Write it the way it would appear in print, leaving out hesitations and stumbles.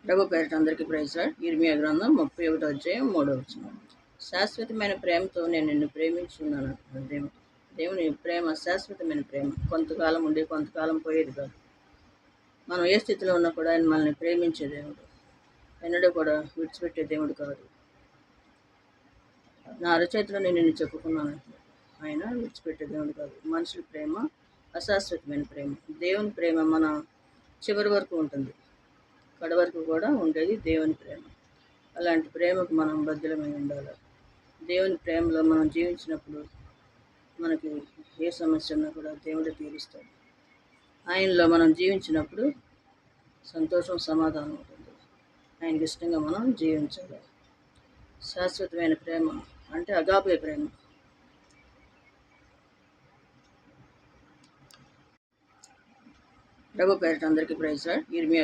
ప్రభు పేరిట అందరికీ praise lord. ఇర్మియా గ్రంథం 31వ అధ్యాయం 3వ వచనం. శాశ్వతమైన ప్రేమతో నేను నిన్ను ప్రేమించున్నాను. దేవుని ప్రేమ శాశ్వతమైన ప్రేమ. కొంతకాలం ఉండి కొంతకాలం పోయేది కాదు. మనం ఏ స్థితిలో ఉన్నా కూడా ఆయన మనల్ని ప్రేమించే దేవుడు. ఎన్నడూ కూడా విడిచిపెట్టే దేవుడు కాదు. నా అరచేతిలో నేను నిన్ను చెప్పుకున్నాను. ఆయన విడిచిపెట్టే దేవుడు కాదు. మనుషుల ప్రేమ అశాశ్వతమైన ప్రేమ. దేవుని ప్రేమ మన చివరి వరకు ఉంటుంది. కడ వరకు కూడా ఉండేది దేవుని ప్రేమ. అలాంటి ప్రేమకు మనం బద్దులమై ఉండాలి. దేవుని ప్రేమలో మనం జీవించినప్పుడు మనకి ఏ సమస్య ఉన్నా కూడా దేవుడు తీరుస్తాడు. ఆయనలో మనం జీవించినప్పుడు సంతోషం, సమాధానం ఉంటుంది. ఆయనకి ఇష్టంగా మనం జీవించాలి. శాశ్వతమైన ప్రేమ అంటే అగాపే ప్రేమ. ప్రభు పేరిట అందరికీ ప్రైజ్ లార్డ్. ఇర్మియా